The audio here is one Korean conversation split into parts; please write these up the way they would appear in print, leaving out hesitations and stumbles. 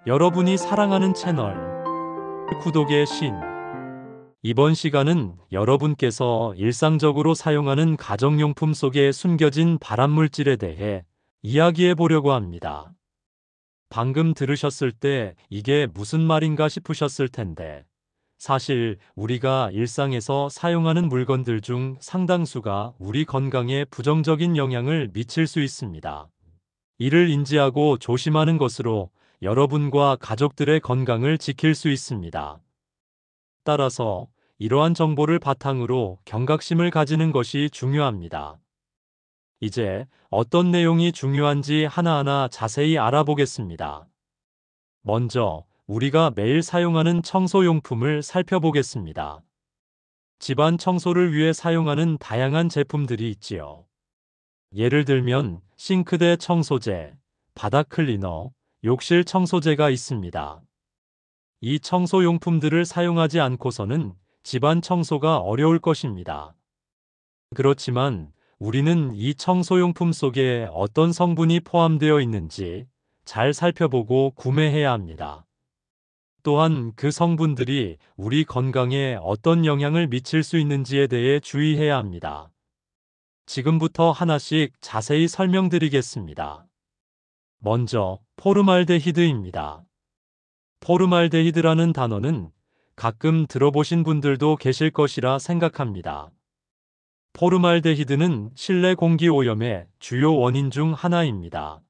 여러분이 사랑하는 채널 구독의 신. 이번 시간은 여러분께서 일상적으로 사용하는 가정용품 속에 숨겨진 발암물질에 대해 이야기해 보려고 합니다. 방금 들으셨을 때 이게 무슨 말인가 싶으셨을 텐데, 사실 우리가 일상에서 사용하는 물건들 중 상당수가 우리 건강에 부정적인 영향을 미칠 수 있습니다. 이를 인지하고 조심하는 것으로 여러분과 가족들의 건강을 지킬 수 있습니다. 따라서 이러한 정보를 바탕으로 경각심을 가지는 것이 중요합니다. 이제 어떤 내용이 중요한지 하나하나 자세히 알아보겠습니다. 먼저 우리가 매일 사용하는 청소용품을 살펴보겠습니다. 집안 청소를 위해 사용하는 다양한 제품들이 있지요. 예를 들면 싱크대 청소제, 바닥 클리너, 욕실 청소제가 있습니다. 이 청소용품들을 사용하지 않고서는 집안 청소가 어려울 것입니다. 그렇지만 우리는 이 청소용품 속에 어떤 성분이 포함되어 있는지 잘 살펴보고 구매해야 합니다. 또한 그 성분들이 우리 건강에 어떤 영향을 미칠 수 있는지에 대해 주의해야 합니다. 지금부터 하나씩 자세히 설명드리겠습니다. 먼저 포르말데히드입니다. 포르말데히드라는 단어는 가끔 들어보신 분들도 계실 것이라 생각합니다. 포르말데히드는 실내 공기 오염의 주요 원인 중 하나입니다.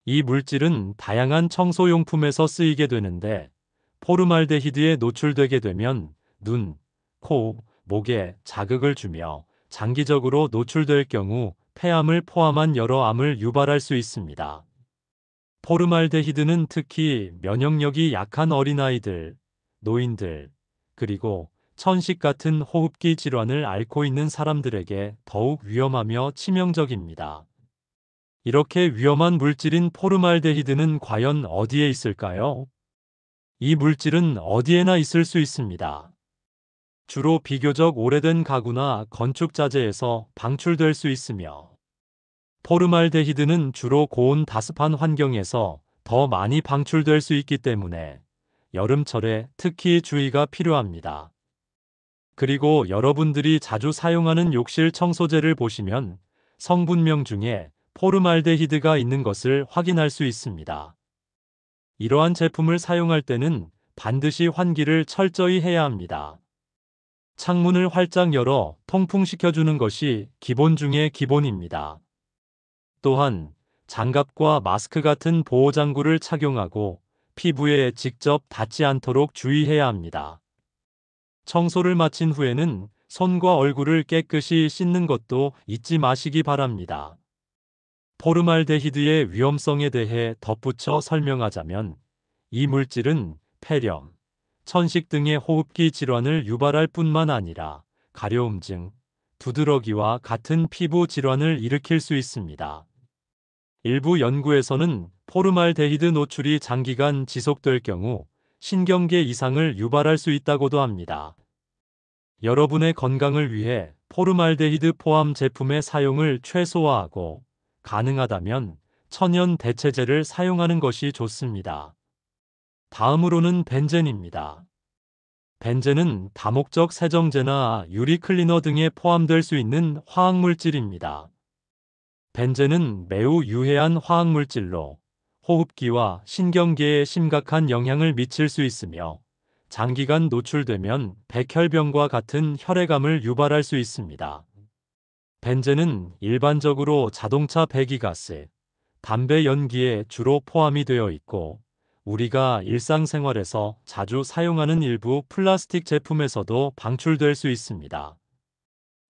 이 물질은 다양한 청소용품에서 쓰이게 되는데, 포르말데히드에 노출되게 되면 눈, 코, 목에 자극을 주며 장기적으로 노출될 경우 폐암을 포함한 여러 암을 유발할 수 있습니다. 포르말데히드는 특히 면역력이 약한 어린아이들, 노인들, 그리고 천식 같은 호흡기 질환을 앓고 있는 사람들에게 더욱 위험하며 치명적입니다. 이렇게 위험한 물질인 포르말데히드는 과연 어디에 있을까요? 이 물질은 어디에나 있을 수 있습니다. 주로 비교적 오래된 가구나 건축 자재에서 방출될 수 있으며, 포르말데히드는 주로 고온 다습한 환경에서 더 많이 방출될 수 있기 때문에 여름철에 특히 주의가 필요합니다. 그리고 여러분들이 자주 사용하는 욕실 청소제를 보시면 성분명 중에 포르말데히드가 있는 것을 확인할 수 있습니다. 이러한 제품을 사용할 때는 반드시 환기를 철저히 해야 합니다. 창문을 활짝 열어 통풍시켜주는 것이 기본 중의 기본입니다. 또한 장갑과 마스크 같은 보호장구를 착용하고 피부에 직접 닿지 않도록 주의해야 합니다. 청소를 마친 후에는 손과 얼굴을 깨끗이 씻는 것도 잊지 마시기 바랍니다. 포르말데히드의 위험성에 대해 덧붙여 설명하자면, 이 물질은 폐렴, 천식 등의 호흡기 질환을 유발할 뿐만 아니라 가려움증, 두드러기와 같은 피부 질환을 일으킬 수 있습니다. 일부 연구에서는 포르말데히드 노출이 장기간 지속될 경우 신경계 이상을 유발할 수 있다고도 합니다. 여러분의 건강을 위해 포르말데히드 포함 제품의 사용을 최소화하고 가능하다면 천연 대체제를 사용하는 것이 좋습니다. 다음으로는 벤젠입니다. 벤젠은 다목적 세정제나 유리 클리너 등에 포함될 수 있는 화학물질입니다. 벤젠은 매우 유해한 화학물질로 호흡기와 신경계에 심각한 영향을 미칠 수 있으며, 장기간 노출되면 백혈병과 같은 혈액암을 유발할 수 있습니다. 벤젠은 일반적으로 자동차 배기가스, 담배 연기에 주로 포함이 되어 있고, 우리가 일상생활에서 자주 사용하는 일부 플라스틱 제품에서도 방출될 수 있습니다.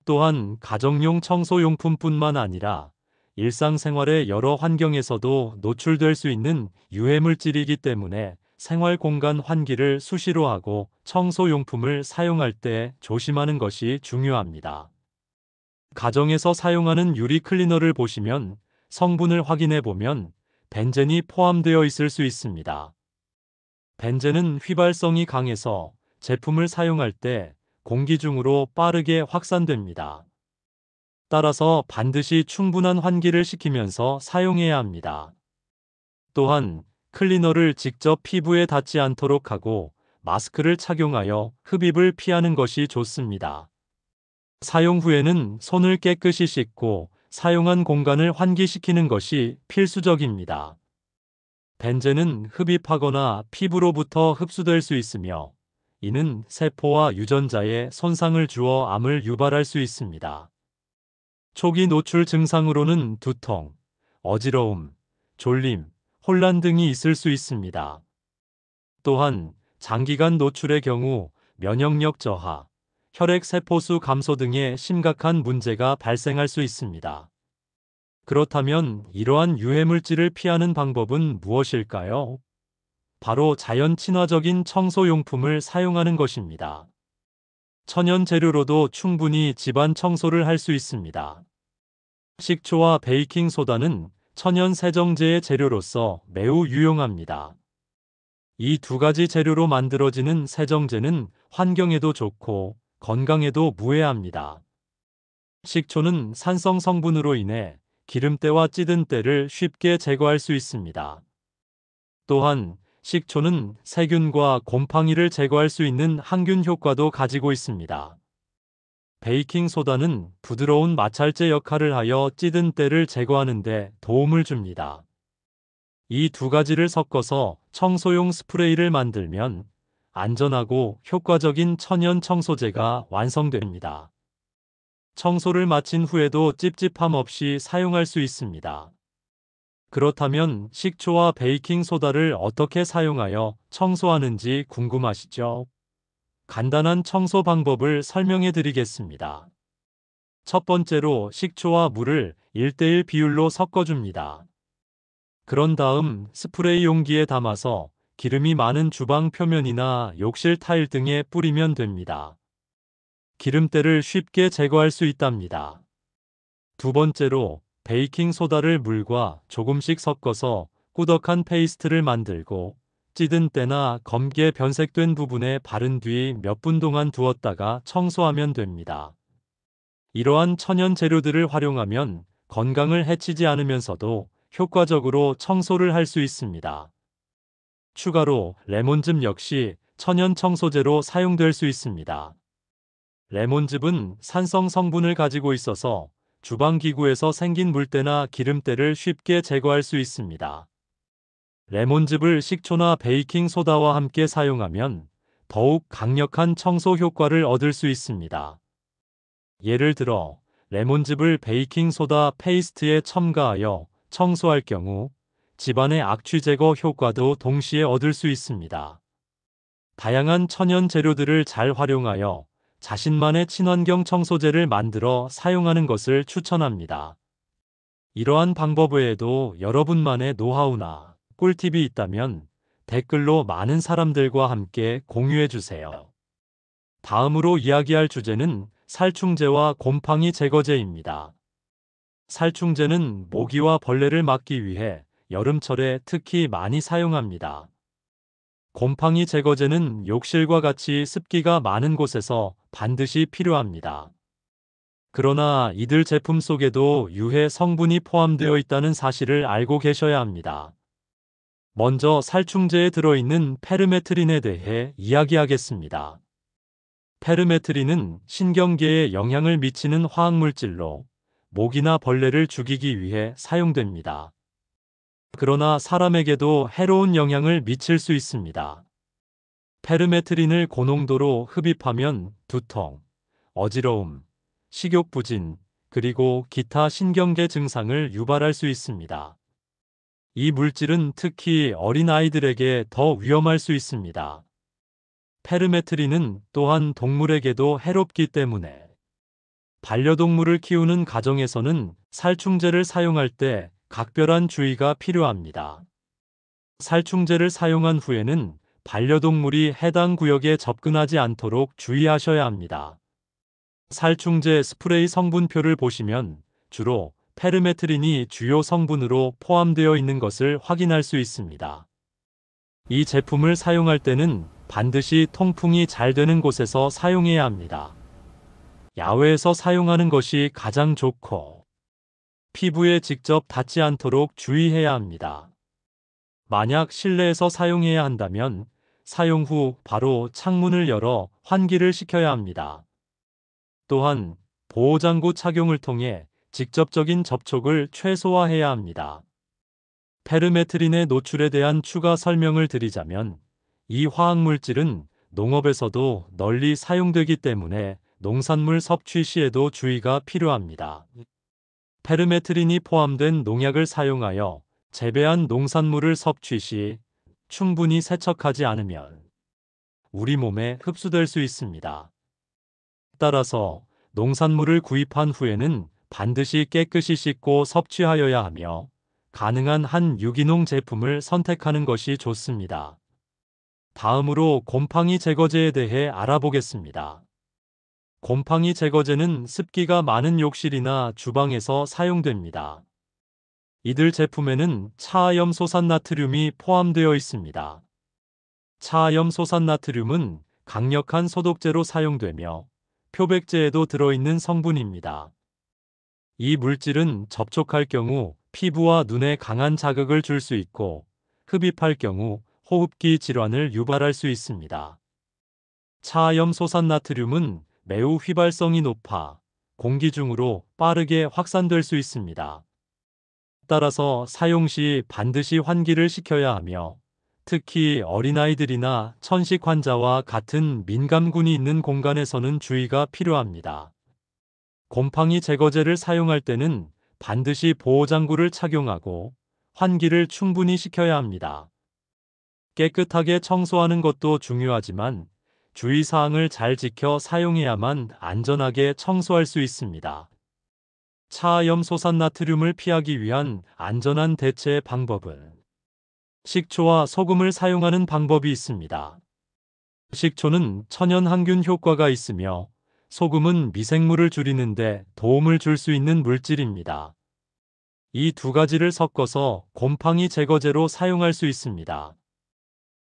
또한 가정용 청소용품뿐만 아니라 일상생활의 여러 환경에서도 노출될 수 있는 유해물질이기 때문에 생활 공간 환기를 수시로 하고 청소용품을 사용할 때 조심하는 것이 중요합니다. 가정에서 사용하는 유리 클리너를 보시면 성분을 확인해 보면 벤젠이 포함되어 있을 수 있습니다. 벤젠은 휘발성이 강해서 제품을 사용할 때 공기 중으로 빠르게 확산됩니다. 따라서 반드시 충분한 환기를 시키면서 사용해야 합니다. 또한 클리너를 직접 피부에 닿지 않도록 하고 마스크를 착용하여 흡입을 피하는 것이 좋습니다. 사용 후에는 손을 깨끗이 씻고 사용한 공간을 환기시키는 것이 필수적입니다. 벤젠은 흡입하거나 피부로부터 흡수될 수 있으며 이는 세포와 유전자에 손상을 주어 암을 유발할 수 있습니다. 초기 노출 증상으로는 두통, 어지러움, 졸림, 혼란 등이 있을 수 있습니다. 또한 장기간 노출의 경우 면역력 저하, 혈액 세포수 감소 등의 심각한 문제가 발생할 수 있습니다. 그렇다면 이러한 유해물질을 피하는 방법은 무엇일까요? 바로 자연 친화적인 청소용품을 사용하는 것입니다. 천연 재료로도 충분히 집안 청소를 할 수 있습니다. 식초와 베이킹 소다는 천연 세정제의 재료로서 매우 유용합니다. 이 두 가지 재료로 만들어지는 세정제는 환경에도 좋고 건강에도 무해합니다. 식초는 산성 성분으로 인해 기름때와 찌든 때를 쉽게 제거할 수 있습니다. 또한 식초는 세균과 곰팡이를 제거할 수 있는 항균 효과도 가지고 있습니다. 베이킹 소다는 부드러운 마찰제 역할을 하여 찌든 때를 제거하는 데 도움을 줍니다. 이 두 가지를 섞어서 청소용 스프레이를 만들면 안전하고 효과적인 천연 청소제가 완성됩니다. 청소를 마친 후에도 찝찝함 없이 사용할 수 있습니다. 그렇다면 식초와 베이킹 소다를 어떻게 사용하여 청소하는지 궁금하시죠? 간단한 청소 방법을 설명해 드리겠습니다. 첫 번째로 식초와 물을 1:1 비율로 섞어줍니다. 그런 다음 스프레이 용기에 담아서 기름이 많은 주방 표면이나 욕실 타일 등에 뿌리면 됩니다. 기름때를 쉽게 제거할 수 있답니다. 두 번째로 베이킹 소다를 물과 조금씩 섞어서 꾸덕한 페이스트를 만들고 찌든 때나 검게 변색된 부분에 바른 뒤 몇 분 동안 두었다가 청소하면 됩니다. 이러한 천연 재료들을 활용하면 건강을 해치지 않으면서도 효과적으로 청소를 할 수 있습니다. 추가로 레몬즙 역시 천연 청소제로 사용될 수 있습니다. 레몬즙은 산성 성분을 가지고 있어서 주방기구에서 생긴 물때나 기름때를 쉽게 제거할 수 있습니다. 레몬즙을 식초나 베이킹 소다와 함께 사용하면 더욱 강력한 청소 효과를 얻을 수 있습니다. 예를 들어 레몬즙을 베이킹 소다 페이스트에 첨가하여 청소할 경우 집안의 악취 제거 효과도 동시에 얻을 수 있습니다. 다양한 천연 재료들을 잘 활용하여 자신만의 친환경 청소제를 만들어 사용하는 것을 추천합니다. 이러한 방법 외에도 여러분만의 노하우나 꿀팁이 있다면 댓글로 많은 사람들과 함께 공유해 주세요. 다음으로 이야기할 주제는 살충제와 곰팡이 제거제입니다. 살충제는 모기와 벌레를 막기 위해 여름철에 특히 많이 사용합니다. 곰팡이 제거제는 욕실과 같이 습기가 많은 곳에서 반드시 필요합니다. 그러나 이들 제품 속에도 유해 성분이 포함되어 있다는 사실을 알고 계셔야 합니다. 먼저 살충제에 들어있는 페르메트린에 대해 이야기하겠습니다. 페르메트린은 신경계에 영향을 미치는 화학물질로 모기나 벌레를 죽이기 위해 사용됩니다. 그러나 사람에게도 해로운 영향을 미칠 수 있습니다. 페르메트린을 고농도로 흡입하면 두통, 어지러움, 식욕부진, 그리고 기타 신경계 증상을 유발할 수 있습니다. 이 물질은 특히 어린 아이들에게 더 위험할 수 있습니다. 페르메트린은 또한 동물에게도 해롭기 때문에 반려동물을 키우는 가정에서는 살충제를 사용할 때 각별한 주의가 필요합니다. 살충제를 사용한 후에는 반려동물이 해당 구역에 접근하지 않도록 주의하셔야 합니다. 살충제 스프레이 성분표를 보시면 주로 페르메트린이 주요 성분으로 포함되어 있는 것을 확인할 수 있습니다. 이 제품을 사용할 때는 반드시 통풍이 잘 되는 곳에서 사용해야 합니다. 야외에서 사용하는 것이 가장 좋고 피부에 직접 닿지 않도록 주의해야 합니다. 만약 실내에서 사용해야 한다면 사용 후 바로 창문을 열어 환기를 시켜야 합니다. 또한 보호장구 착용을 통해 직접적인 접촉을 최소화해야 합니다. 페르메트린의 노출에 대한 추가 설명을 드리자면 이 화학물질은 농업에서도 널리 사용되기 때문에 농산물 섭취 시에도 주의가 필요합니다. 페르메트린이 포함된 농약을 사용하여 재배한 농산물을 섭취 시 충분히 세척하지 않으면 우리 몸에 흡수될 수 있습니다. 따라서 농산물을 구입한 후에는 반드시 깨끗이 씻고 섭취하여야 하며 가능한 한 유기농 제품을 선택하는 것이 좋습니다. 다음으로 곰팡이 제거제에 대해 알아보겠습니다. 곰팡이 제거제는 습기가 많은 욕실이나 주방에서 사용됩니다. 이들 제품에는 차하염소산나트륨이 포함되어 있습니다. 차하염소산나트륨은 강력한 소독제로 사용되며 표백제에도 들어있는 성분입니다. 이 물질은 접촉할 경우 피부와 눈에 강한 자극을 줄 수 있고 흡입할 경우 호흡기 질환을 유발할 수 있습니다. 차하염소산나트륨은 매우 휘발성이 높아 공기 중으로 빠르게 확산될 수 있습니다. 따라서 사용 시 반드시 환기를 시켜야 하며 특히 어린아이들이나 천식 환자와 같은 민감군이 있는 공간에서는 주의가 필요합니다. 곰팡이 제거제를 사용할 때는 반드시 보호장구를 착용하고 환기를 충분히 시켜야 합니다. 깨끗하게 청소하는 것도 중요하지만 주의사항을 잘 지켜 사용해야만 안전하게 청소할 수 있습니다. 차하염소산나트륨을 피하기 위한 안전한 대체 방법은 식초와 소금을 사용하는 방법이 있습니다. 식초는 천연 항균 효과가 있으며 소금은 미생물을 줄이는데 도움을 줄 수 있는 물질입니다. 이 두 가지를 섞어서 곰팡이 제거제로 사용할 수 있습니다.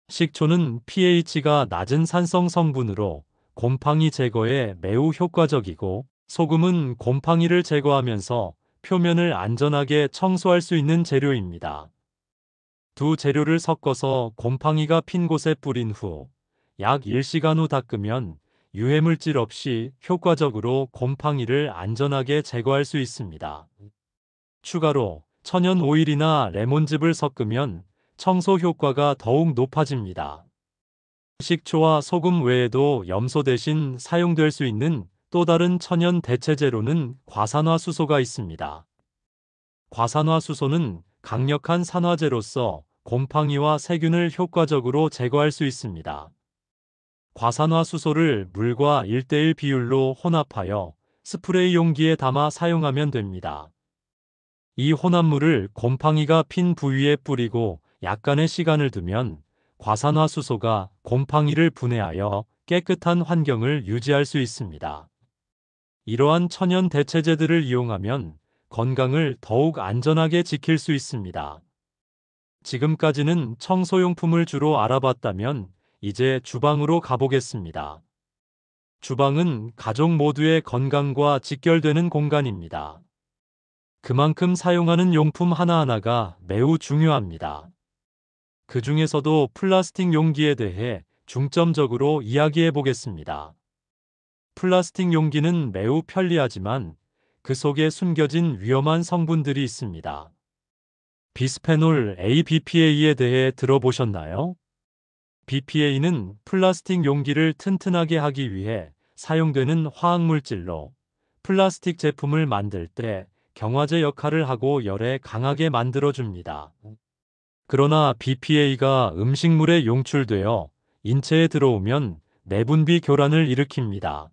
식초는 pH가 낮은 산성 성분으로 곰팡이 제거에 매우 효과적이고 소금은 곰팡이를 제거하면서 표면을 안전하게 청소할 수 있는 재료입니다. 두 재료를 섞어서 곰팡이가 핀 곳에 뿌린 후 약 1시간 후 닦으면 유해물질 없이 효과적으로 곰팡이를 안전하게 제거할 수 있습니다. 추가로 천연 오일이나 레몬즙을 섞으면 청소 효과가 더욱 높아집니다. 식초와 소금 외에도 염소 대신 사용될 수 있는 또 다른 천연 대체제로는 과산화수소가 있습니다. 과산화수소는 강력한 산화제로서 곰팡이와 세균을 효과적으로 제거할 수 있습니다. 과산화수소를 물과 1:1 비율로 혼합하여 스프레이 용기에 담아 사용하면 됩니다. 이 혼합물을 곰팡이가 핀 부위에 뿌리고 약간의 시간을 두면 과산화수소가 곰팡이를 분해하여 깨끗한 환경을 유지할 수 있습니다. 이러한 천연 대체제들을 이용하면 건강을 더욱 안전하게 지킬 수 있습니다. 지금까지는 청소용품을 주로 알아봤다면 이제 주방으로 가보겠습니다. 주방은 가족 모두의 건강과 직결되는 공간입니다. 그만큼 사용하는 용품 하나하나가 매우 중요합니다. 그 중에서도 플라스틱 용기에 대해 중점적으로 이야기해 보겠습니다. 플라스틱 용기는 매우 편리하지만 그 속에 숨겨진 위험한 성분들이 있습니다. 비스페놀 A, BPA에 대해 들어보셨나요? BPA는 플라스틱 용기를 튼튼하게 하기 위해 사용되는 화학물질로 플라스틱 제품을 만들 때 경화제 역할을 하고 열에 강하게 만들어줍니다. 그러나 BPA가 음식물에 용출되어 인체에 들어오면 내분비 교란을 일으킵니다.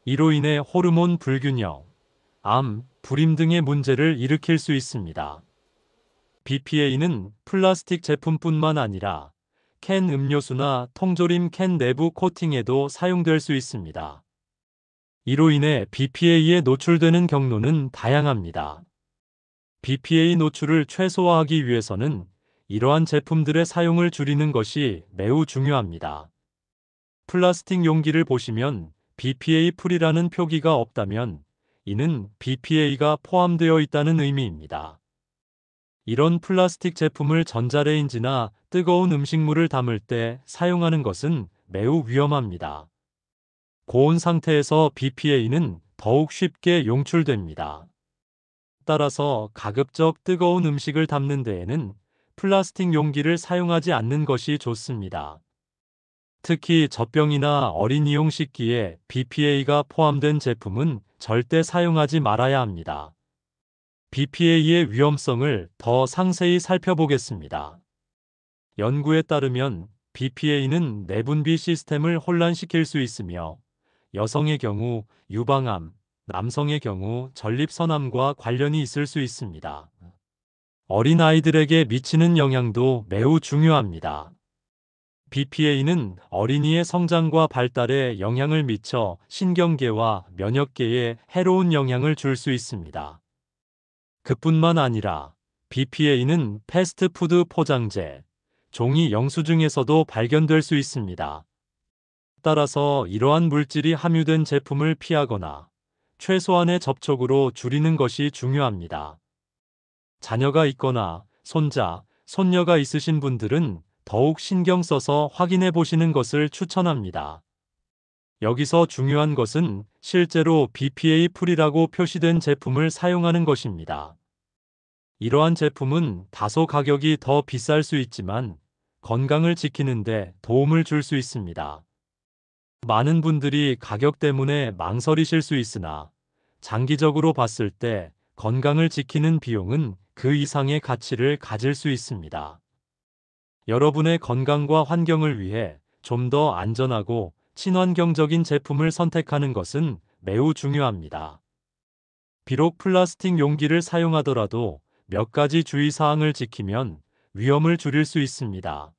이로 인해 호르몬 불균형, 암, 불임 등의 문제를 일으킬 수 있습니다. BPA는 플라스틱 제품뿐만 아니라 캔 음료수나 통조림 캔 내부 코팅에도 사용될 수 있습니다. 이로 인해 BPA에 노출되는 경로는 다양합니다. BPA 노출을 최소화하기 위해서는 이러한 제품들의 사용을 줄이는 것이 매우 중요합니다. 플라스틱 용기를 보시면 BPA 프리라는 표기가 없다면 이는 BPA가 포함되어 있다는 의미입니다. 이런 플라스틱 제품을 전자레인지나 뜨거운 음식물을 담을 때 사용하는 것은 매우 위험합니다. 고온 상태에서 BPA는 더욱 쉽게 용출됩니다. 따라서 가급적 뜨거운 음식을 담는 데에는 플라스틱 용기를 사용하지 않는 것이 좋습니다. 특히 젖병이나 어린이용 식기에 BPA가 포함된 제품은 절대 사용하지 말아야 합니다. BPA의 위험성을 더 상세히 살펴보겠습니다. 연구에 따르면 BPA는 내분비 시스템을 혼란시킬 수 있으며 여성의 경우 유방암, 남성의 경우 전립선암과 관련이 있을 수 있습니다. 어린아이들에게 미치는 영향도 매우 중요합니다. BPA는 어린이의 성장과 발달에 영향을 미쳐 신경계와 면역계에 해로운 영향을 줄 수 있습니다. 그뿐만 아니라 BPA는 패스트푸드 포장재, 종이 영수증에서도 발견될 수 있습니다. 따라서 이러한 물질이 함유된 제품을 피하거나 최소한의 접촉으로 줄이는 것이 중요합니다. 자녀가 있거나 손자, 손녀가 있으신 분들은 더욱 신경 써서 확인해 보시는 것을 추천합니다. 여기서 중요한 것은 실제로 BPA 프리라고 표시된 제품을 사용하는 것입니다. 이러한 제품은 다소 가격이 더 비쌀 수 있지만 건강을 지키는데 도움을 줄 수 있습니다. 많은 분들이 가격 때문에 망설이실 수 있으나 장기적으로 봤을 때 건강을 지키는 비용은 그 이상의 가치를 가질 수 있습니다. 여러분의 건강과 환경을 위해 좀 더 안전하고 친환경적인 제품을 선택하는 것은 매우 중요합니다. 비록 플라스틱 용기를 사용하더라도 몇 가지 주의사항을 지키면 위험을 줄일 수 있습니다.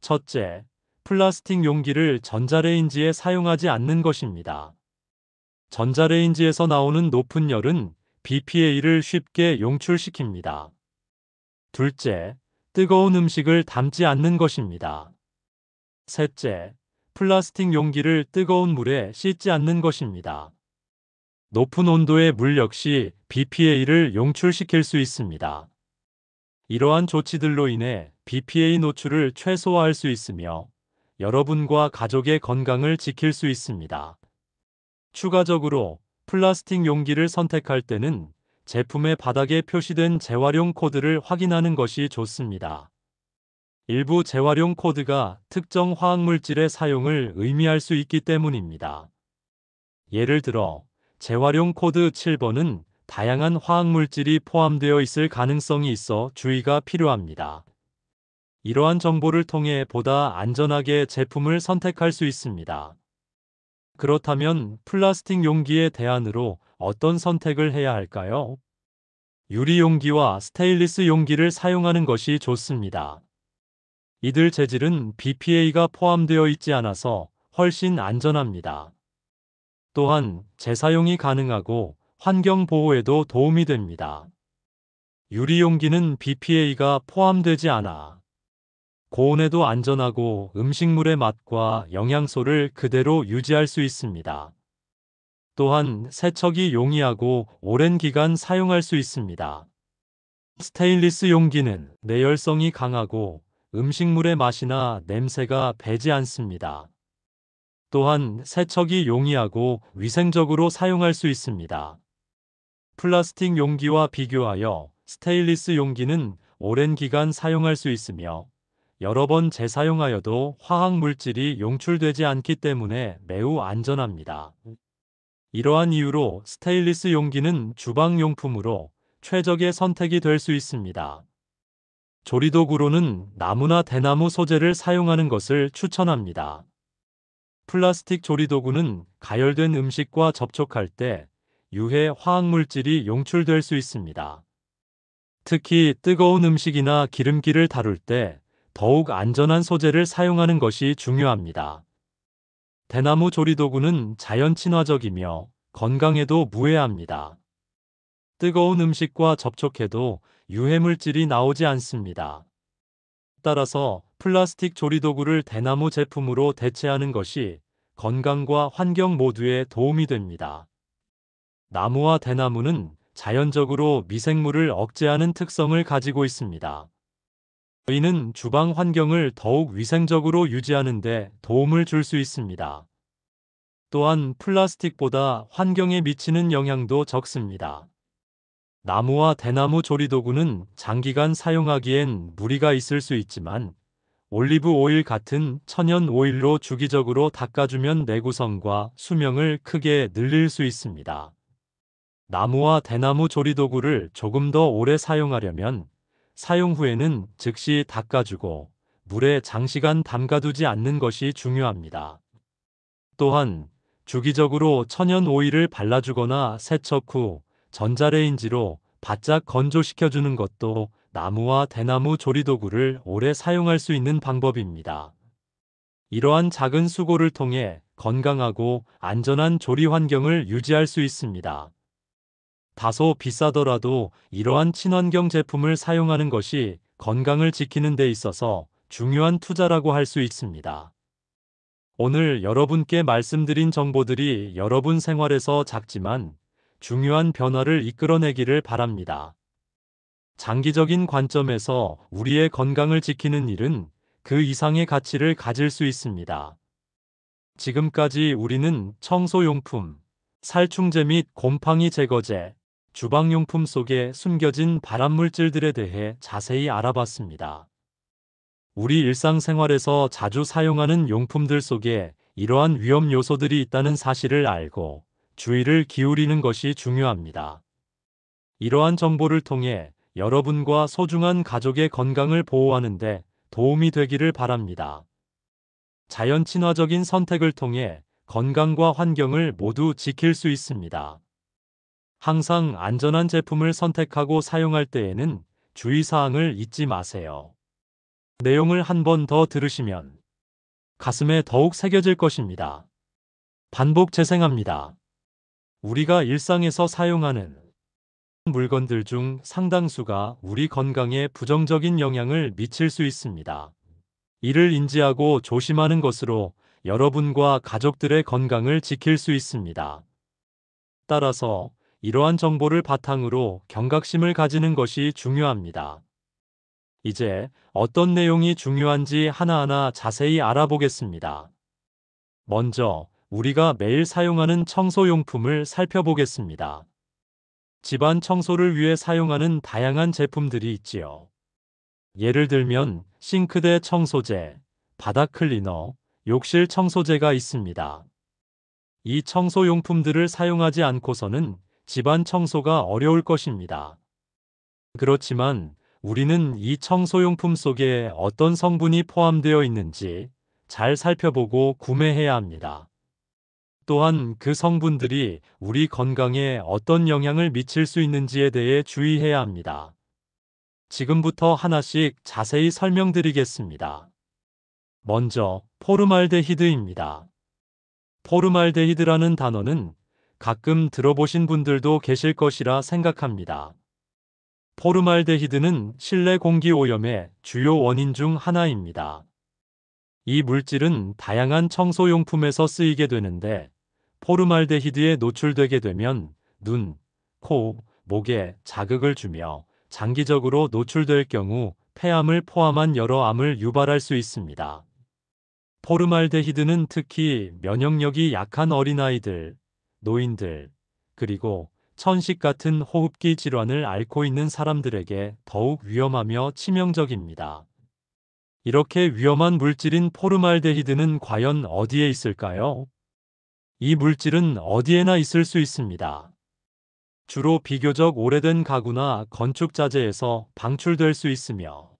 첫째, 플라스틱 용기를 전자레인지에 사용하지 않는 것입니다. 전자레인지에서 나오는 높은 열은 BPA를 쉽게 용출시킵니다. 둘째, 뜨거운 음식을 담지 않는 것입니다. 셋째, 플라스틱 용기를 뜨거운 물에 씻지 않는 것입니다. 높은 온도의 물 역시 BPA를 용출시킬 수 있습니다. 이러한 조치들로 인해 BPA 노출을 최소화할 수 있으며 여러분과 가족의 건강을 지킬 수 있습니다. 추가적으로 플라스틱 용기를 선택할 때는 제품의 바닥에 표시된 재활용 코드를 확인하는 것이 좋습니다. 일부 재활용 코드가 특정 화학물질의 사용을 의미할 수 있기 때문입니다. 예를 들어 재활용 코드 7번은 다양한 화학물질이 포함되어 있을 가능성이 있어 주의가 필요합니다. 이러한 정보를 통해 보다 안전하게 제품을 선택할 수 있습니다. 그렇다면 플라스틱 용기의 대안으로 어떤 선택을 해야 할까요? 유리 용기와 스테인리스 용기를 사용하는 것이 좋습니다. 이들 재질은 BPA가 포함되어 있지 않아서 훨씬 안전합니다. 또한 재사용이 가능하고 환경 보호에도 도움이 됩니다. 유리 용기는 BPA가 포함되지 않아 고온에도 안전하고 음식물의 맛과 영양소를 그대로 유지할 수 있습니다. 또한 세척이 용이하고 오랜 기간 사용할 수 있습니다. 스테인리스 용기는 내열성이 강하고 음식물의 맛이나 냄새가 배지 않습니다. 또한 세척이 용이하고 위생적으로 사용할 수 있습니다. 플라스틱 용기와 비교하여 스테인리스 용기는 오랜 기간 사용할 수 있으며 여러 번 재사용하여도 화학 물질이 용출되지 않기 때문에 매우 안전합니다. 이러한 이유로 스테인리스 용기는 주방용품으로 최적의 선택이 될 수 있습니다. 조리도구로는 나무나 대나무 소재를 사용하는 것을 추천합니다. 플라스틱 조리도구는 가열된 음식과 접촉할 때 유해 화학물질이 용출될 수 있습니다. 특히 뜨거운 음식이나 기름기를 다룰 때 더욱 안전한 소재를 사용하는 것이 중요합니다. 대나무 조리도구는 자연 친화적이며 건강에도 무해합니다. 뜨거운 음식과 접촉해도 유해물질이 나오지 않습니다. 따라서 플라스틱 조리도구를 대나무 제품으로 대체하는 것이 건강과 환경 모두에 도움이 됩니다. 나무와 대나무는 자연적으로 미생물을 억제하는 특성을 가지고 있습니다. 이는 주방 환경을 더욱 위생적으로 유지하는 데 도움을 줄 수 있습니다. 또한 플라스틱보다 환경에 미치는 영향도 적습니다. 나무와 대나무 조리도구는 장기간 사용하기엔 무리가 있을 수 있지만 올리브 오일 같은 천연 오일로 주기적으로 닦아주면 내구성과 수명을 크게 늘릴 수 있습니다. 나무와 대나무 조리도구를 조금 더 오래 사용하려면 사용 후에는 즉시 닦아주고 물에 장시간 담가두지 않는 것이 중요합니다. 또한 주기적으로 천연 오일을 발라주거나 세척 후 전자레인지로 바짝 건조시켜주는 것도 나무와 대나무 조리도구를 오래 사용할 수 있는 방법입니다. 이러한 작은 수고를 통해 건강하고 안전한 조리 환경을 유지할 수 있습니다. 다소 비싸더라도 이러한 친환경 제품을 사용하는 것이 건강을 지키는 데 있어서 중요한 투자라고 할 수 있습니다. 오늘 여러분께 말씀드린 정보들이 여러분 생활에서 작지만 중요한 변화를 이끌어내기를 바랍니다. 장기적인 관점에서 우리의 건강을 지키는 일은 그 이상의 가치를 가질 수 있습니다. 지금까지 우리는 청소용품, 살충제 및 곰팡이 제거제, 주방용품 속에 숨겨진 발암물질들에 대해 자세히 알아봤습니다. 우리 일상생활에서 자주 사용하는 용품들 속에 이러한 위험 요소들이 있다는 사실을 알고 주의를 기울이는 것이 중요합니다. 이러한 정보를 통해 여러분과 소중한 가족의 건강을 보호하는 데 도움이 되기를 바랍니다. 자연 친화적인 선택을 통해 건강과 환경을 모두 지킬 수 있습니다. 항상 안전한 제품을 선택하고 사용할 때에는 주의사항을 잊지 마세요. 내용을 한 번 더 들으시면 가슴에 더욱 새겨질 것입니다. 반복 재생합니다. 우리가 일상에서 사용하는 물건들 중 상당수가 우리 건강에 부정적인 영향을 미칠 수 있습니다. 이를 인지하고 조심하는 것으로 여러분과 가족들의 건강을 지킬 수 있습니다. 따라서 이러한 정보를 바탕으로 경각심을 가지는 것이 중요합니다. 이제 어떤 내용이 중요한지 하나하나 자세히 알아보겠습니다. 먼저 우리가 매일 사용하는 청소용품을 살펴보겠습니다. 집안 청소를 위해 사용하는 다양한 제품들이 있지요. 예를 들면 싱크대 청소제, 바닥 클리너, 욕실 청소제가 있습니다. 이 청소용품들을 사용하지 않고서는 집안 청소가 어려울 것입니다. 그렇지만 우리는 이 청소용품 속에 어떤 성분이 포함되어 있는지 잘 살펴보고 구매해야 합니다. 또한 그 성분들이 우리 건강에 어떤 영향을 미칠 수 있는지에 대해 주의해야 합니다. 지금부터 하나씩 자세히 설명드리겠습니다. 먼저 포르말데히드입니다. 포르말데히드라는 단어는 가끔 들어보신 분들도 계실 것이라 생각합니다. 포르말데히드는 실내 공기 오염의 주요 원인 중 하나입니다. 이 물질은 다양한 청소용품에서 쓰이게 되는데 포르말데히드에 노출되게 되면 눈, 코, 목에 자극을 주며 장기적으로 노출될 경우 폐암을 포함한 여러 암을 유발할 수 있습니다. 포르말데히드는 특히 면역력이 약한 어린아이들, 노인들, 그리고 천식 같은 호흡기 질환을 앓고 있는 사람들에게 더욱 위험하며 치명적입니다. 이렇게 위험한 물질인 포르말데히드는 과연 어디에 있을까요? 이 물질은 어디에나 있을 수 있습니다. 주로 비교적 오래된 가구나 건축 자재에서 방출될 수 있으며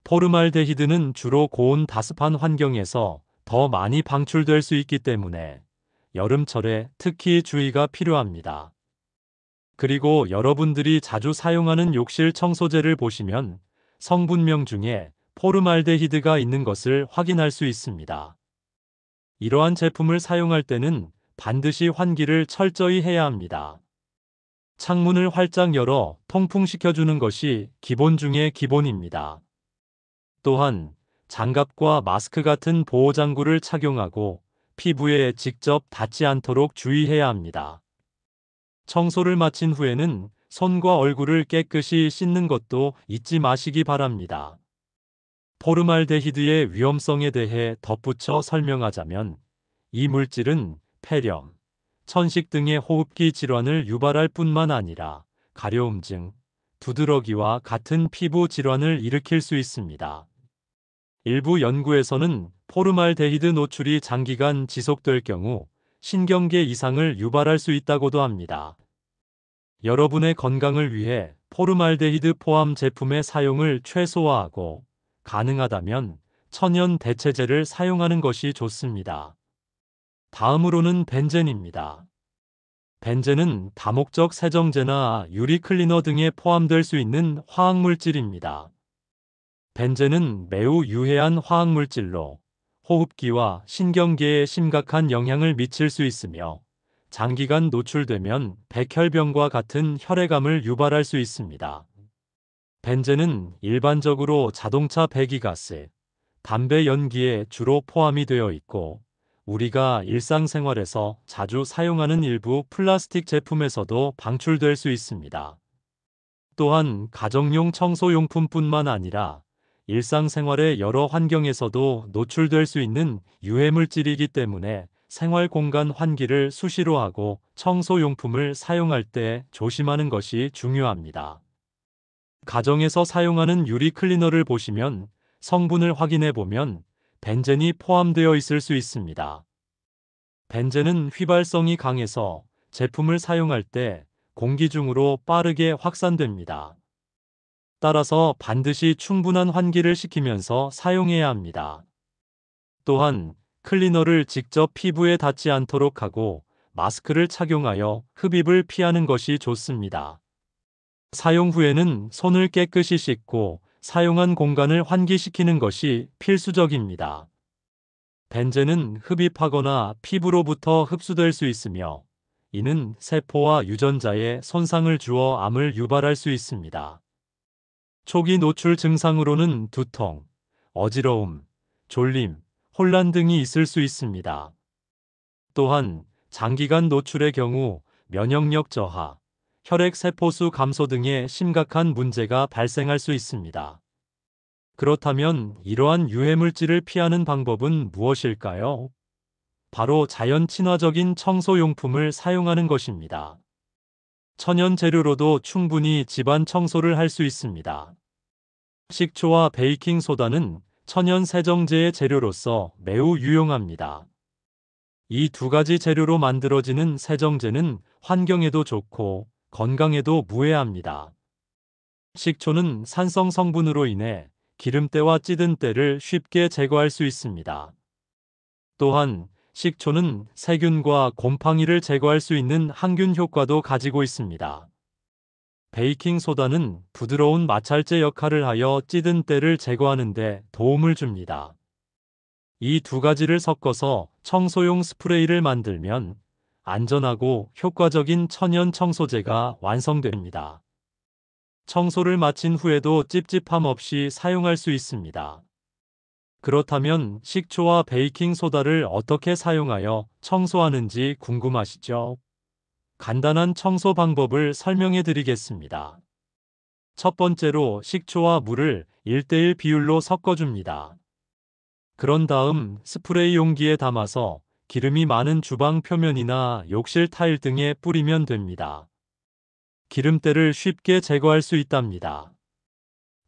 포르말데히드는 주로 고온 다습한 환경에서 더 많이 방출될 수 있기 때문에 여름철에 특히 주의가 필요합니다. 그리고 여러분들이 자주 사용하는 욕실 청소제를 보시면 성분명 중에 포르말데히드가 있는 것을 확인할 수 있습니다. 이러한 제품을 사용할 때는 반드시 환기를 철저히 해야 합니다. 창문을 활짝 열어 통풍시켜주는 것이 기본 중의 기본입니다. 또한 장갑과 마스크 같은 보호장구를 착용하고 피부에 직접 닿지 않도록 주의해야 합니다. 청소를 마친 후에는 손과 얼굴을 깨끗이 씻는 것도 잊지 마시기 바랍니다. 포르말데히드의 위험성에 대해 덧붙여 설명하자면 이 물질은 폐렴, 천식 등의 호흡기 질환을 유발할 뿐만 아니라 가려움증, 두드러기와 같은 피부 질환을 일으킬 수 있습니다. 일부 연구에서는 포르말데히드 노출이 장기간 지속될 경우 신경계 이상을 유발할 수 있다고도 합니다. 여러분의 건강을 위해 포르말데히드 포함 제품의 사용을 최소화하고 가능하다면 천연 대체제를 사용하는 것이 좋습니다. 다음으로는 벤젠입니다. 벤젠은 다목적 세정제나 유리 클리너 등에 포함될 수 있는 화학물질입니다. 벤젠은 매우 유해한 화학물질로 호흡기와 신경계에 심각한 영향을 미칠 수 있으며 장기간 노출되면 백혈병과 같은 혈액암을 유발할 수 있습니다. 벤젠은 일반적으로 자동차 배기가스, 담배 연기에 주로 포함이 되어 있고 우리가 일상생활에서 자주 사용하는 일부 플라스틱 제품에서도 방출될 수 있습니다. 또한 가정용 청소용품뿐만 아니라 일상생활의 여러 환경에서도 노출될 수 있는 유해물질이기 때문에 생활 공간 환기를 수시로 하고 청소용품을 사용할 때 조심하는 것이 중요합니다. 가정에서 사용하는 유리 클리너를 보시면 성분을 확인해 보면 벤젠이 포함되어 있을 수 있습니다. 벤젠은 휘발성이 강해서 제품을 사용할 때 공기 중으로 빠르게 확산됩니다. 따라서 반드시 충분한 환기를 시키면서 사용해야 합니다. 또한 클리너를 직접 피부에 닿지 않도록 하고 마스크를 착용하여 흡입을 피하는 것이 좋습니다. 사용 후에는 손을 깨끗이 씻고 사용한 공간을 환기시키는 것이 필수적입니다. 벤젠은 흡입하거나 피부로부터 흡수될 수 있으며 이는 세포와 유전자에 손상을 주어 암을 유발할 수 있습니다. 초기 노출 증상으로는 두통, 어지러움, 졸림, 혼란 등이 있을 수 있습니다. 또한 장기간 노출의 경우 면역력 저하, 혈액 세포수 감소 등의 심각한 문제가 발생할 수 있습니다. 그렇다면 이러한 유해물질을 피하는 방법은 무엇일까요? 바로 자연 친화적인 청소용품을 사용하는 것입니다. 천연 재료로도 충분히 집안 청소를 할 수 있습니다. 식초와 베이킹 소다는 천연 세정제의 재료로서 매우 유용합니다. 이 두 가지 재료로 만들어지는 세정제는 환경에도 좋고 건강에도 무해합니다. 식초는 산성 성분으로 인해 기름때와 찌든 때를 쉽게 제거할 수 있습니다. 또한 식초는 세균과 곰팡이를 제거할 수 있는 항균 효과도 가지고 있습니다. 베이킹 소다는 부드러운 마찰제 역할을 하여 찌든 때를 제거하는 데 도움을 줍니다. 이 두 가지를 섞어서 청소용 스프레이를 만들면 안전하고 효과적인 천연 청소제가 완성됩니다. 청소를 마친 후에도 찝찝함 없이 사용할 수 있습니다. 그렇다면 식초와 베이킹 소다를 어떻게 사용하여 청소하는지 궁금하시죠? 간단한 청소 방법을 설명해 드리겠습니다. 첫 번째로 식초와 물을 1:1 비율로 섞어줍니다. 그런 다음 스프레이 용기에 담아서 기름이 많은 주방 표면이나 욕실 타일 등에 뿌리면 됩니다. 기름때를 쉽게 제거할 수 있답니다.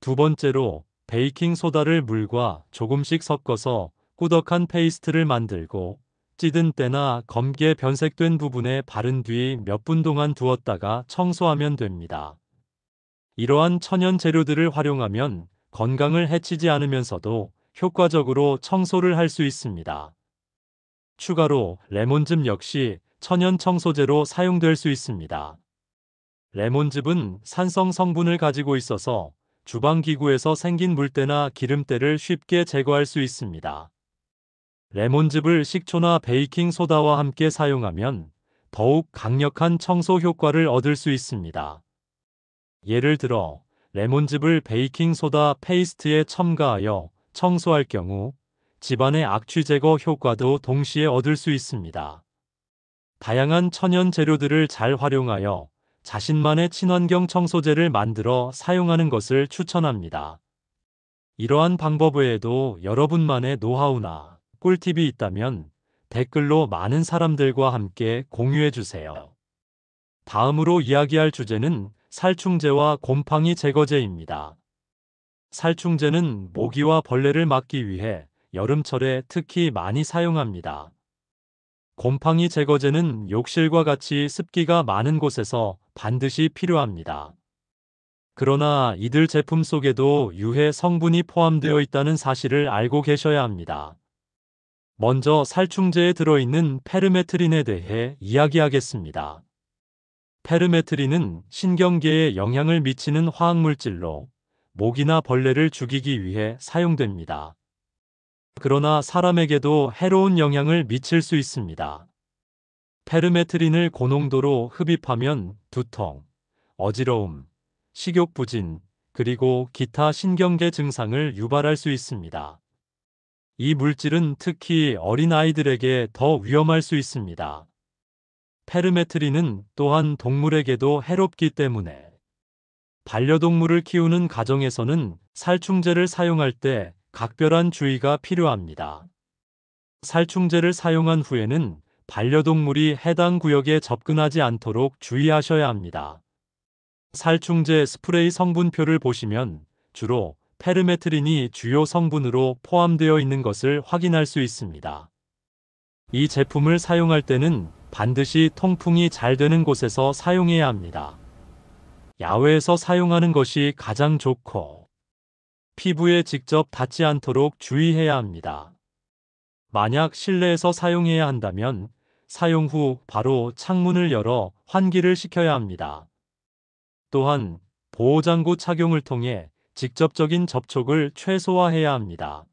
두 번째로 베이킹 소다를 물과 조금씩 섞어서 꾸덕한 페이스트를 만들고 찌든 때나 검게 변색된 부분에 바른 뒤 몇 분 동안 두었다가 청소하면 됩니다. 이러한 천연 재료들을 활용하면 건강을 해치지 않으면서도 효과적으로 청소를 할 수 있습니다. 추가로 레몬즙 역시 천연 청소제로 사용될 수 있습니다. 레몬즙은 산성 성분을 가지고 있어서 주방 기구에서 생긴 물때나 기름때를 쉽게 제거할 수 있습니다. 레몬즙을 식초나 베이킹 소다와 함께 사용하면 더욱 강력한 청소 효과를 얻을 수 있습니다. 예를 들어 레몬즙을 베이킹 소다 페이스트에 첨가하여 청소할 경우 집안의 악취 제거 효과도 동시에 얻을 수 있습니다. 다양한 천연 재료들을 잘 활용하여 자신만의 친환경 청소제를 만들어 사용하는 것을 추천합니다. 이러한 방법 외에도 여러분만의 노하우나 꿀팁이 있다면 댓글로 많은 사람들과 함께 공유해 주세요. 다음으로 이야기할 주제는 살충제와 곰팡이 제거제입니다. 살충제는 모기와 벌레를 막기 위해 여름철에 특히 많이 사용합니다. 곰팡이 제거제는 욕실과 같이 습기가 많은 곳에서 반드시 필요합니다. 그러나 이들 제품 속에도 유해 성분이 포함되어 있다는 사실을 알고 계셔야 합니다. 먼저 살충제에 들어있는 페르메트린에 대해 이야기하겠습니다. 페르메트린은 신경계에 영향을 미치는 화학물질로 모기나 벌레를 죽이기 위해 사용됩니다. 그러나 사람에게도 해로운 영향을 미칠 수 있습니다. 페르메트린을 고농도로 흡입하면 두통, 어지러움, 식욕부진, 그리고 기타 신경계 증상을 유발할 수 있습니다. 이 물질은 특히 어린아이들에게 더 위험할 수 있습니다. 페르메트린은 또한 동물에게도 해롭기 때문에 반려동물을 키우는 가정에서는 살충제를 사용할 때 각별한 주의가 필요합니다. 살충제를 사용한 후에는 반려동물이 해당 구역에 접근하지 않도록 주의하셔야 합니다. 살충제 스프레이 성분표를 보시면 주로 페르메트린이 주요 성분으로 포함되어 있는 것을 확인할 수 있습니다. 이 제품을 사용할 때는 반드시 통풍이 잘 되는 곳에서 사용해야 합니다. 야외에서 사용하는 것이 가장 좋고 피부에 직접 닿지 않도록 주의해야 합니다. 만약 실내에서 사용해야 한다면 사용 후 바로 창문을 열어 환기를 시켜야 합니다. 또한 보호장구 착용을 통해 직접적인 접촉을 최소화해야 합니다.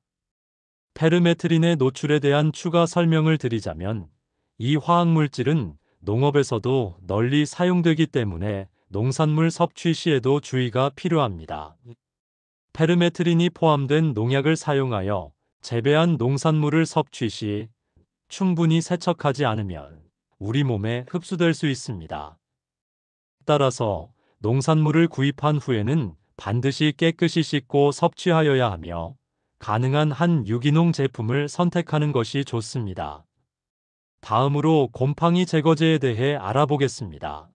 페르메트린의 노출에 대한 추가 설명을 드리자면 이 화학물질은 농업에서도 널리 사용되기 때문에 농산물 섭취 시에도 주의가 필요합니다. 페르메트린이 포함된 농약을 사용하여 재배한 농산물을 섭취 시 충분히 세척하지 않으면 우리 몸에 흡수될 수 있습니다. 따라서 농산물을 구입한 후에는 반드시 깨끗이 씻고 섭취하여야 하며 가능한 한 유기농 제품을 선택하는 것이 좋습니다. 다음으로 곰팡이 제거제에 대해 알아보겠습니다.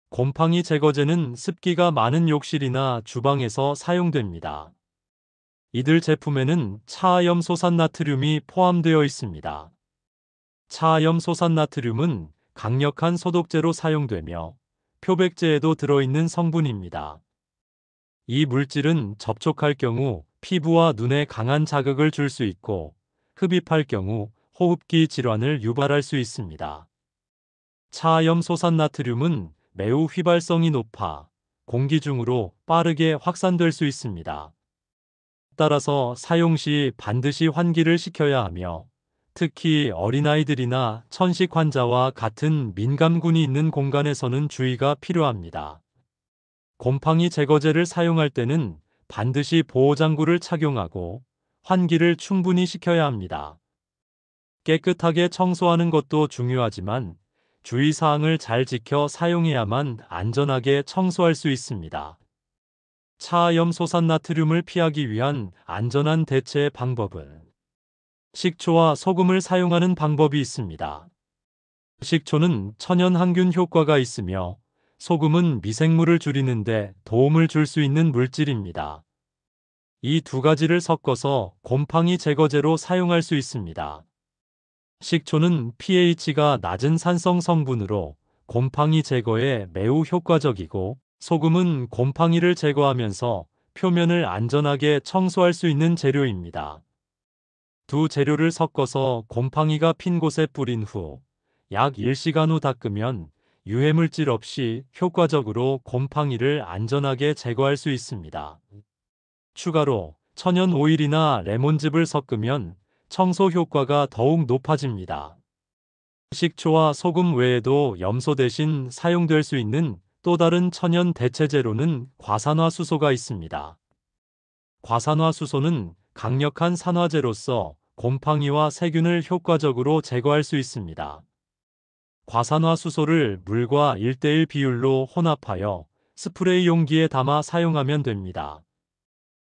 곰팡이 제거제는 습기가 많은 욕실이나 주방에서 사용됩니다. 이들 제품에는 차염소산나트륨이 포함되어 있습니다. 차염소산나트륨은 강력한 소독제로 사용되며 표백제에도 들어있는 성분입니다. 이 물질은 접촉할 경우 피부와 눈에 강한 자극을 줄 수 있고 흡입할 경우 호흡기 질환을 유발할 수 있습니다. 차염소산나트륨은 매우 휘발성이 높아 공기 중으로 빠르게 확산될 수 있습니다. 따라서 사용 시 반드시 환기를 시켜야 하며 특히 어린아이들이나 천식 환자와 같은 민감군이 있는 공간에서는 주의가 필요합니다. 곰팡이 제거제를 사용할 때는 반드시 보호장구를 착용하고 환기를 충분히 시켜야 합니다. 깨끗하게 청소하는 것도 중요하지만 주의사항을 잘 지켜 사용해야만 안전하게 청소할 수 있습니다. 차염소산나트륨을 피하기 위한 안전한 대체 방법은 식초와 소금을 사용하는 방법이 있습니다. 식초는 천연 항균 효과가 있으며 소금은 미생물을 줄이는 데 도움을 줄 수 있는 물질입니다. 이 두 가지를 섞어서 곰팡이 제거제로 사용할 수 있습니다. 식초는 pH가 낮은 산성 성분으로 곰팡이 제거에 매우 효과적이고 소금은 곰팡이를 제거하면서 표면을 안전하게 청소할 수 있는 재료입니다. 두 재료를 섞어서 곰팡이가 핀 곳에 뿌린 후 약 1시간 후 닦으면 유해물질 없이 효과적으로 곰팡이를 안전하게 제거할 수 있습니다. 추가로 천연 오일이나 레몬즙을 섞으면 청소 효과가 더욱 높아집니다. 식초와 소금 외에도 염소 대신 사용될 수 있는 또 다른 천연 대체 재료는 과산화수소가 있습니다. 과산화수소는 강력한 산화제로서 곰팡이와 세균을 효과적으로 제거할 수 있습니다. 과산화수소를 물과 1:1 비율로 혼합하여 스프레이 용기에 담아 사용하면 됩니다.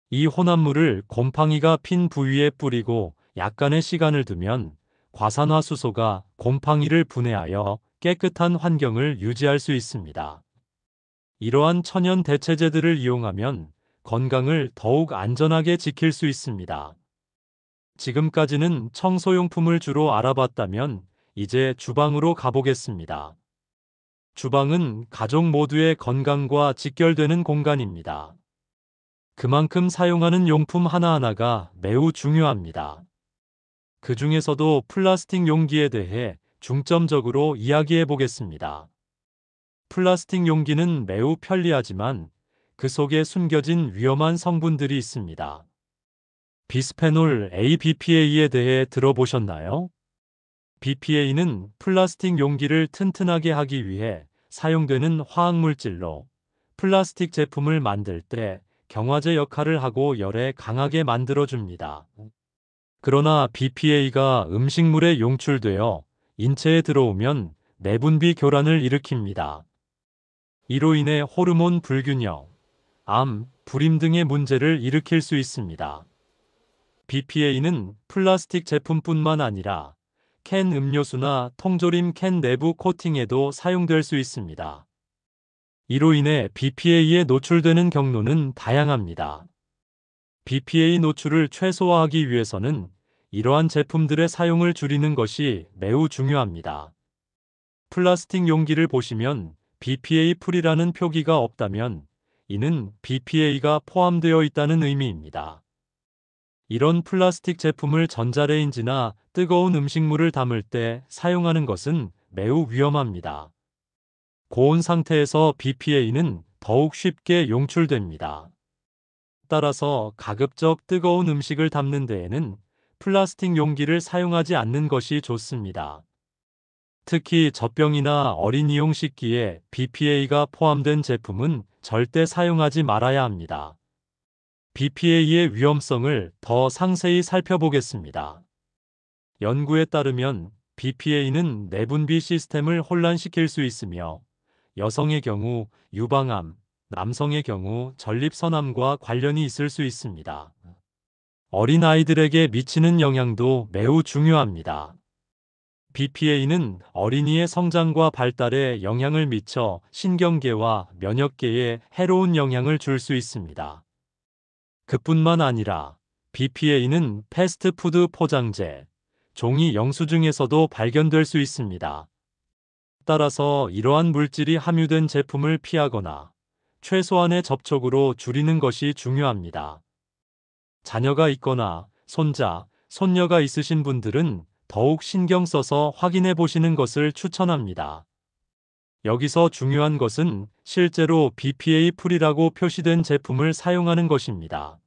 이 혼합물을 곰팡이가 핀 부위에 뿌리고 약간의 시간을 두면 과산화수소가 곰팡이를 분해하여 깨끗한 환경을 유지할 수 있습니다. 이러한 천연 대체제들을 이용하면 건강을 더욱 안전하게 지킬 수 있습니다. 지금까지는 청소용품을 주로 알아봤다면 이제 주방으로 가보겠습니다. 주방은 가족 모두의 건강과 직결되는 공간입니다. 그만큼 사용하는 용품 하나하나가 매우 중요합니다. 그 중에서도 플라스틱 용기에 대해 중점적으로 이야기해 보겠습니다. 플라스틱 용기는 매우 편리하지만 그 속에 숨겨진 위험한 성분들이 있습니다. 비스페놀 A, BPA에 대해 들어보셨나요? BPA는 플라스틱 용기를 튼튼하게 하기 위해 사용되는 화학물질로 플라스틱 제품을 만들 때 경화제 역할을 하고 열에 강하게 만들어줍니다. 그러나 BPA가 음식물에 용출되어 인체에 들어오면 내분비 교란을 일으킵니다. 이로 인해 호르몬 불균형, 암, 불임 등의 문제를 일으킬 수 있습니다. BPA는 플라스틱 제품뿐만 아니라 캔 음료수나 통조림 캔 내부 코팅에도 사용될 수 있습니다. 이로 인해 BPA에 노출되는 경로는 다양합니다. BPA 노출을 최소화하기 위해서는 이러한 제품들의 사용을 줄이는 것이 매우 중요합니다. 플라스틱 용기를 보시면 BPA 프리라는 표기가 없다면 이는 BPA가 포함되어 있다는 의미입니다. 이런 플라스틱 제품을 전자레인지나 뜨거운 음식물을 담을 때 사용하는 것은 매우 위험합니다. 고온 상태에서 BPA는 더욱 쉽게 용출됩니다. 따라서 가급적 뜨거운 음식을 담는 데에는 플라스틱 용기를 사용하지 않는 것이 좋습니다. 특히 젖병이나 어린이용 식기에 BPA가 포함된 제품은 절대 사용하지 말아야 합니다. BPA의 위험성을 더 상세히 살펴보겠습니다. 연구에 따르면 BPA는 내분비 시스템을 혼란시킬 수 있으며 여성의 경우 유방암, 남성의 경우 전립선암과 관련이 있을 수 있습니다. 어린아이들에게 미치는 영향도 매우 중요합니다. BPA는 어린이의 성장과 발달에 영향을 미쳐 신경계와 면역계에 해로운 영향을 줄 수 있습니다. 그뿐만 아니라 BPA는 패스트푸드 포장재, 종이 영수증에서도 발견될 수 있습니다. 따라서 이러한 물질이 함유된 제품을 피하거나 최소한의 접촉으로 줄이는 것이 중요합니다. 자녀가 있거나 손자, 손녀가 있으신 분들은 더욱 신경 써서 확인해 보시는 것을 추천합니다. 여기서 중요한 것은 실제로 BPA 프리라고 표시된 제품을 사용하는 것입니다.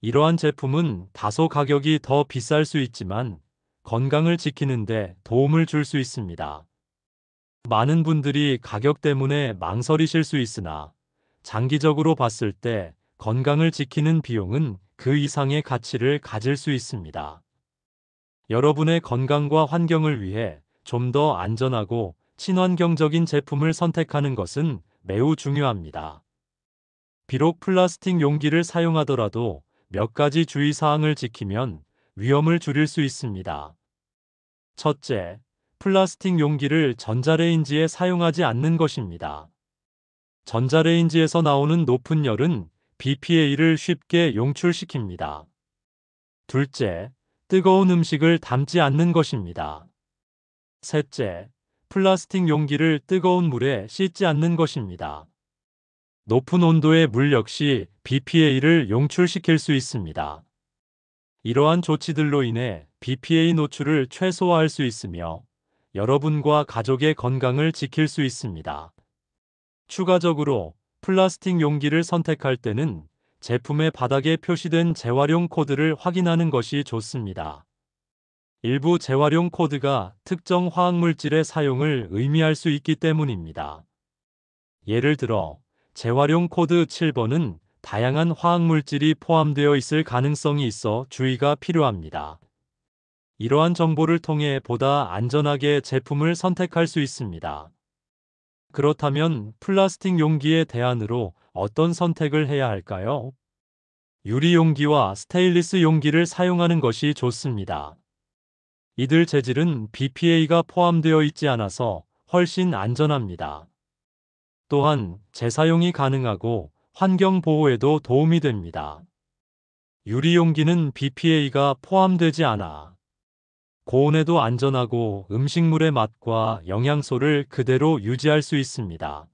이러한 제품은 다소 가격이 더 비쌀 수 있지만 건강을 지키는 데 도움을 줄 수 있습니다. 많은 분들이 가격 때문에 망설이실 수 있으나 장기적으로 봤을 때 건강을 지키는 비용은 그 이상의 가치를 가질 수 있습니다. 여러분의 건강과 환경을 위해 좀 더 안전하고 친환경적인 제품을 선택하는 것은 매우 중요합니다. 비록 플라스틱 용기를 사용하더라도 몇 가지 주의사항을 지키면 위험을 줄일 수 있습니다. 첫째, 플라스틱 용기를 전자레인지에 사용하지 않는 것입니다. 전자레인지에서 나오는 높은 열은 BPA를 쉽게 용출시킵니다. 둘째, 뜨거운 음식을 담지 않는 것입니다. 셋째, 플라스틱 용기를 뜨거운 물에 씻지 않는 것입니다. 높은 온도의 물 역시 BPA를 용출시킬 수 있습니다. 이러한 조치들로 인해 BPA 노출을 최소화할 수 있으며 여러분과 가족의 건강을 지킬 수 있습니다. 추가적으로 플라스틱 용기를 선택할 때는 제품의 바닥에 표시된 재활용 코드를 확인하는 것이 좋습니다. 일부 재활용 코드가 특정 화학물질의 사용을 의미할 수 있기 때문입니다. 예를 들어 재활용 코드 7번은 다양한 화학물질이 포함되어 있을 가능성이 있어 주의가 필요합니다. 이러한 정보를 통해 보다 안전하게 제품을 선택할 수 있습니다. 그렇다면 플라스틱 용기의 대안으로 어떤 선택을 해야 할까요? 유리 용기와 스테인리스 용기를 사용하는 것이 좋습니다. 이들 재질은 BPA가 포함되어 있지 않아서 훨씬 안전합니다. 또한 재사용이 가능하고 환경 보호에도 도움이 됩니다. 유리 용기는 BPA가 포함되지 않아 고온에도 안전하고 음식물의 맛과 영양소를 그대로 유지할 수 있습니다.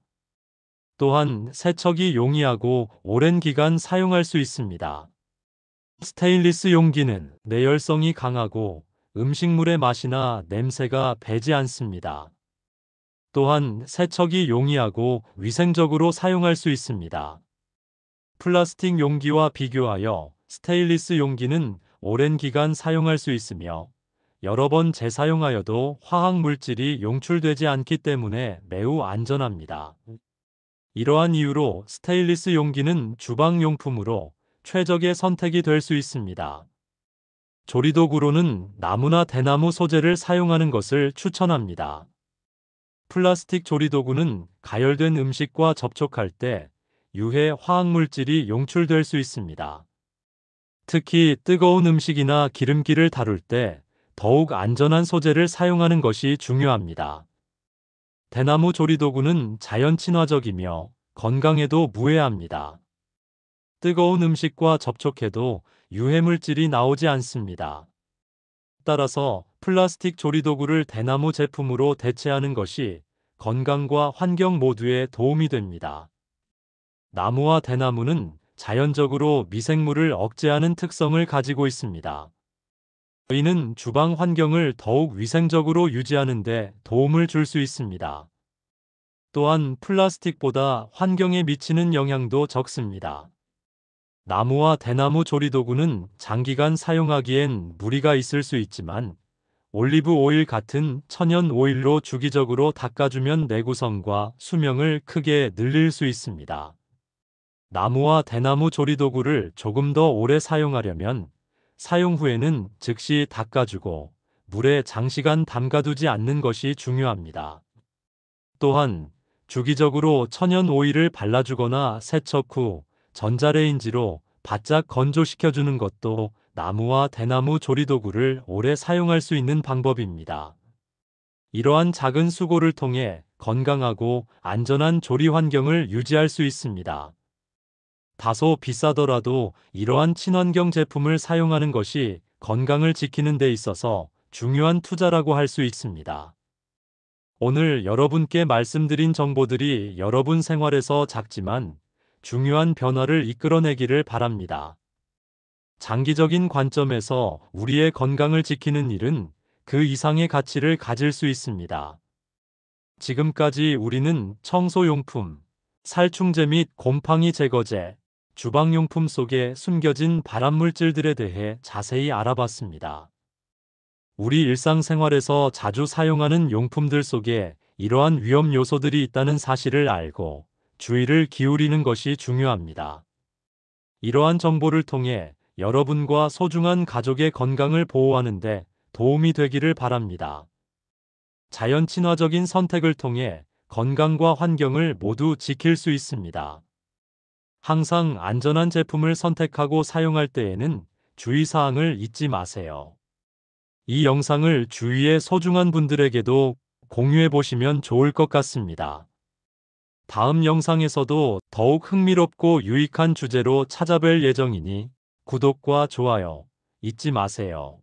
또한 세척이 용이하고 오랜 기간 사용할 수 있습니다. 스테인리스 용기는 내열성이 강하고 음식물의 맛이나 냄새가 배지 않습니다. 또한 세척이 용이하고 위생적으로 사용할 수 있습니다. 플라스틱 용기와 비교하여 스테인리스 용기는 오랜 기간 사용할 수 있으며 여러 번 재사용하여도 화학 물질이 용출되지 않기 때문에 매우 안전합니다. 이러한 이유로 스테인리스 용기는 주방용품으로 최적의 선택이 될 수 있습니다. 조리도구로는 나무나 대나무 소재를 사용하는 것을 추천합니다. 플라스틱 조리도구는 가열된 음식과 접촉할 때 유해 화학물질이 용출될 수 있습니다. 특히 뜨거운 음식이나 기름기를 다룰 때 더욱 안전한 소재를 사용하는 것이 중요합니다. 대나무 조리도구는 자연 친화적이며 건강에도 무해합니다. 뜨거운 음식과 접촉해도 유해물질이 나오지 않습니다. 따라서 플라스틱 조리도구를 대나무 제품으로 대체하는 것이 건강과 환경 모두에 도움이 됩니다. 나무와 대나무는 자연적으로 미생물을 억제하는 특성을 가지고 있습니다. 이는 주방 환경을 더욱 위생적으로 유지하는 데 도움을 줄 수 있습니다. 또한 플라스틱보다 환경에 미치는 영향도 적습니다. 나무와 대나무 조리도구는 장기간 사용하기엔 무리가 있을 수 있지만 올리브 오일 같은 천연 오일로 주기적으로 닦아주면 내구성과 수명을 크게 늘릴 수 있습니다. 나무와 대나무 조리도구를 조금 더 오래 사용하려면 사용 후에는 즉시 닦아주고 물에 장시간 담가두지 않는 것이 중요합니다. 또한 주기적으로 천연 오일을 발라주거나 세척 후 전자레인지로 바짝 건조시켜주는 것도 나무와 대나무 조리도구를 오래 사용할 수 있는 방법입니다. 이러한 작은 수고를 통해 건강하고 안전한 조리 환경을 유지할 수 있습니다. 다소 비싸더라도 이러한 친환경 제품을 사용하는 것이 건강을 지키는 데 있어서 중요한 투자라고 할 수 있습니다. 오늘 여러분께 말씀드린 정보들이 여러분 생활에서 작지만 중요한 변화를 이끌어내기를 바랍니다. 장기적인 관점에서 우리의 건강을 지키는 일은 그 이상의 가치를 가질 수 있습니다. 지금까지 우리는 청소용품, 살충제 및 곰팡이 제거제, 주방용품 속에 숨겨진 발암물질들에 대해 자세히 알아봤습니다. 우리 일상생활에서 자주 사용하는 용품들 속에 이러한 위험 요소들이 있다는 사실을 알고 주의를 기울이는 것이 중요합니다. 이러한 정보를 통해 여러분과 소중한 가족의 건강을 보호하는 데 도움이 되기를 바랍니다. 자연 친화적인 선택을 통해 건강과 환경을 모두 지킬 수 있습니다. 항상 안전한 제품을 선택하고 사용할 때에는 주의사항을 잊지 마세요. 이 영상을 주위의 소중한 분들에게도 공유해 보시면 좋을 것 같습니다. 다음 영상에서도 더욱 흥미롭고 유익한 주제로 찾아뵐 예정이니 구독과 좋아요 잊지 마세요.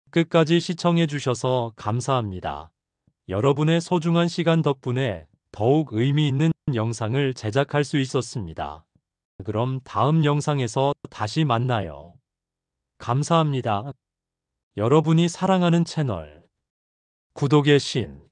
끝까지 시청해 주셔서 감사합니다. 여러분의 소중한 시간 덕분에 더욱 의미 있는 영상을 제작할 수 있었습니다. 그럼 다음 영상에서 다시 만나요. 감사합니다. 여러분이 사랑하는 채널 구독의 신